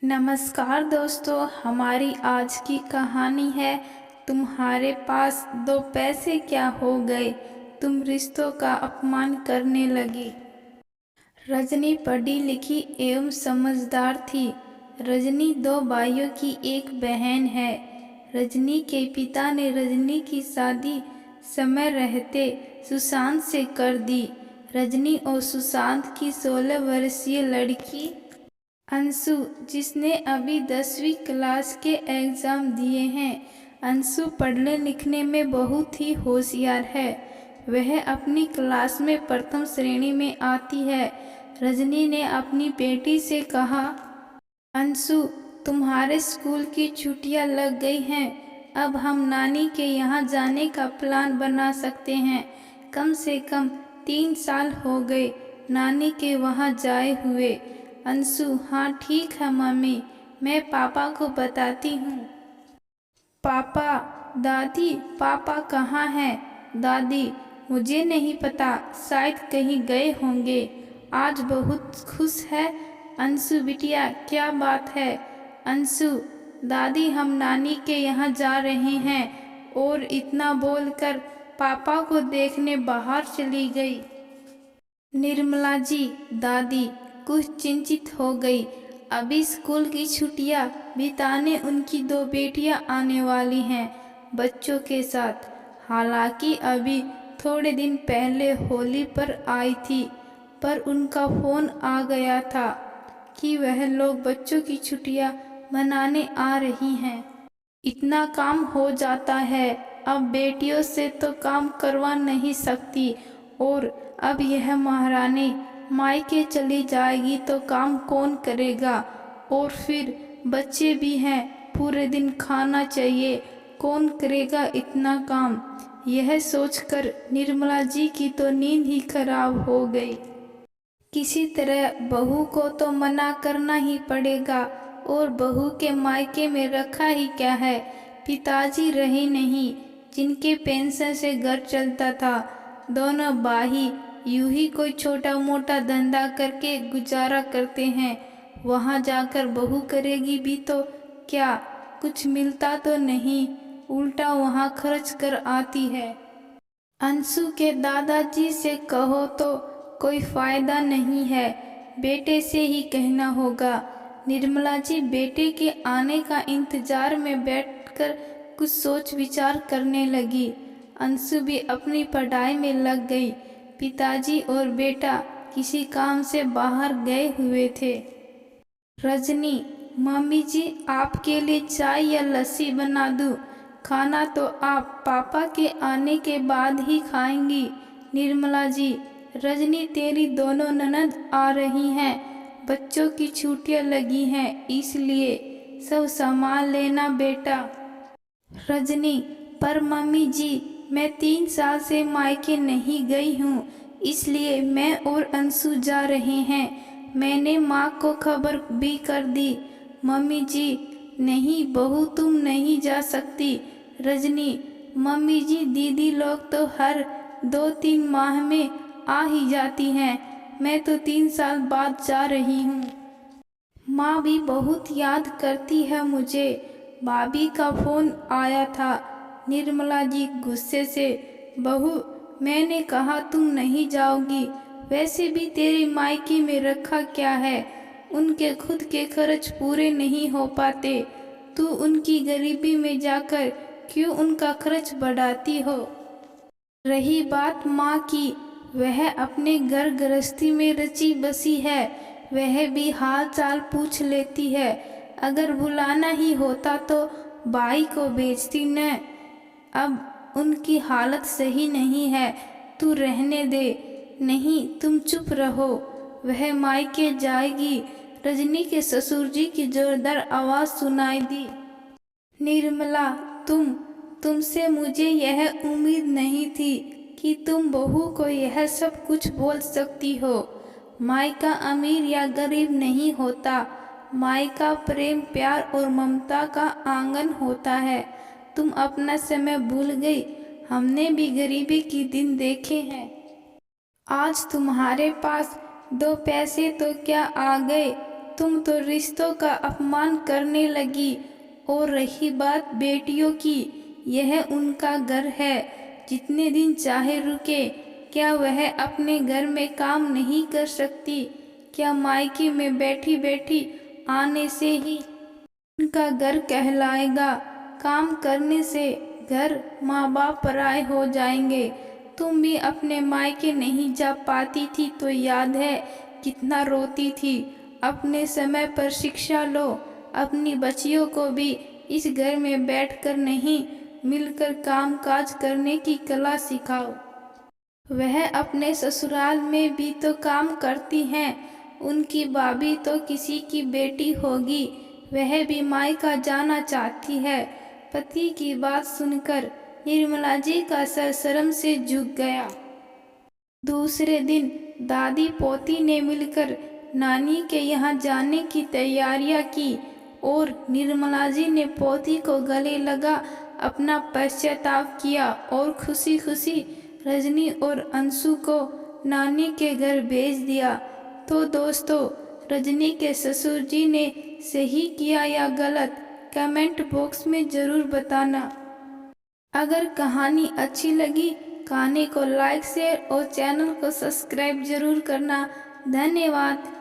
नमस्कार दोस्तों, हमारी आज की कहानी है तुम्हारे पास दो पैसे क्या हो गए, तुम रिश्तों का अपमान करने लगी। रजनी पढ़ी लिखी एवं समझदार थी। रजनी दो भाइयों की एक बहन है। रजनी के पिता ने रजनी की शादी समय रहते सुशांत से कर दी। रजनी और सुशांत की 16 वर्षीय लड़की अंशु, जिसने अभी 10वीं क्लास के एग्ज़ाम दिए हैं। अंशु पढ़ने लिखने में बहुत ही होशियार है। वह अपनी क्लास में प्रथम श्रेणी में आती है। रजनी ने अपनी बेटी से कहा, अंशु, तुम्हारे स्कूल की छुट्टियां लग गई हैं। अब हम नानी के यहाँ जाने का प्लान बना सकते हैं। कम से कम 3 साल हो गए नानी के वहाँ जाए हुए। अंशु, हाँ ठीक है मम्मी, मैं पापा को बताती हूँ। पापा, दादी, पापा कहाँ हैं? दादी, मुझे नहीं पता, शायद कहीं गए होंगे। आज बहुत खुश है। अंशु बिटिया, क्या बात है? अंशु, दादी हम नानी के यहाँ जा रहे हैं। और इतना बोलकर पापा को देखने बाहर चली गई। निर्मला जी, दादी कुछ चिंतित हो गई। अभी स्कूल की छुट्टियां बिताने उनकी दो बेटियां आने वाली हैं बच्चों के साथ। हालांकि अभी थोड़े दिन पहले होली पर आई थी, पर उनका फ़ोन आ गया था कि वह लोग बच्चों की छुट्टियां मनाने आ रही हैं। इतना काम हो जाता है, अब बेटियों से तो काम करवा नहीं सकती। और अब यह महारानी मायके चली जाएगी तो काम कौन करेगा? और फिर बच्चे भी हैं, पूरे दिन खाना चाहिए, कौन करेगा इतना काम? यह सोचकर निर्मला जी की तो नींद ही खराब हो गई। किसी तरह बहू को तो मना करना ही पड़ेगा, और बहू के मायके में रखा ही क्या है? पिताजी रहे नहीं, जिनके पेंशन से घर चलता था। दोनों भाई यूं ही कोई छोटा मोटा धंधा करके गुजारा करते हैं। वहाँ जाकर बहू करेगी भी तो क्या? कुछ मिलता तो नहीं, उल्टा वहाँ खर्च कर आती है। अंशु के दादाजी से कहो तो कोई फायदा नहीं है, बेटे से ही कहना होगा। निर्मला जी बेटे के आने का इंतजार में बैठकर कुछ सोच विचार करने लगी। अंशु भी अपनी पढ़ाई में लग गई। पिताजी और बेटा किसी काम से बाहर गए हुए थे। रजनी, मम्मी जी आपके लिए चाय या लस्सी बना दूं? खाना तो आप पापा के आने के बाद ही खाएंगी। निर्मला जी, रजनी तेरी दोनों ननद आ रही हैं, बच्चों की छुट्टियां लगी हैं, इसलिए सब सामान लेना बेटा। रजनी, पर मम्मी जी मैं 3 साल से मायके नहीं गई हूँ, इसलिए मैं और अंशु जा रहे हैं। मैंने माँ को खबर भी कर दी। मम्मी जी, नहीं बहू तुम नहीं जा सकती। रजनी, मम्मी जी दीदी लोग तो हर 2-3 माह में आ ही जाती हैं, मैं तो 3 साल बाद जा रही हूँ। माँ भी बहुत याद करती है मुझे। भाभी का फ़ोन आया था। निर्मला जी गुस्से से, बहू मैंने कहा तुम नहीं जाओगी, वैसे भी तेरे मायके में रखा क्या है? उनके खुद के खर्च पूरे नहीं हो पाते, तू उनकी गरीबी में जाकर क्यों उनका खर्च बढ़ाती हो? रही बात माँ की, वह अपने घर गृहस्थी में रची बसी है, वह भी हाल चाल पूछ लेती है। अगर बुलाना ही होता तो भाई को भेजती न। अब उनकी हालत सही नहीं है, तू रहने दे। नहीं तुम चुप रहो, वह मायके जाएगी। रजनी के ससुर जी की जोरदार आवाज़ सुनाई दी। निर्मला, तुमसे मुझे यह उम्मीद नहीं थी कि तुम बहू को यह सब कुछ बोल सकती हो। मायका अमीर या गरीब नहीं होता, मायका प्रेम प्यार और ममता का आंगन होता है। तुम अपना समय भूल गई, हमने भी गरीबी के दिन देखे हैं। आज तुम्हारे पास 2 पैसे तो क्या आ गए, तुम तो रिश्तों का अपमान करने लगी। और रही बात बेटियों की, यह उनका घर है, जितने दिन चाहे रुके। क्या वह अपने घर में काम नहीं कर सकती? क्या मायके में बैठी बैठी आने से ही उनका घर कहलाएगा? काम करने से घर, माँ बाप पराए हो जाएंगे। तुम भी अपने मायके नहीं जा पाती थी तो याद है कितना रोती थी। अपने समय पर शिक्षा लो, अपनी बच्चियों को भी इस घर में बैठकर नहीं, मिलकर काम काज करने की कला सिखाओ। वह अपने ससुराल में भी तो काम करती हैं, उनकी भाभी तो किसी की बेटी होगी, वह भी मायका जाना चाहती है। पति की बात सुनकर निर्मला जी का सर शर्म से झुक गया। दूसरे दिन दादी पोती ने मिलकर नानी के यहाँ जाने की तैयारियां की और निर्मला जी ने पोती को गले लगा अपना पश्चाताप किया और खुशी खुशी रजनी और अंशु को नानी के घर भेज दिया। तो दोस्तों, रजनी के ससुर जी ने सही किया या गलत, कमेंट बॉक्स में ज़रूर बताना। अगर कहानी अच्छी लगी, कहानी को लाइक शेयर और चैनल को सब्सक्राइब जरूर करना। धन्यवाद।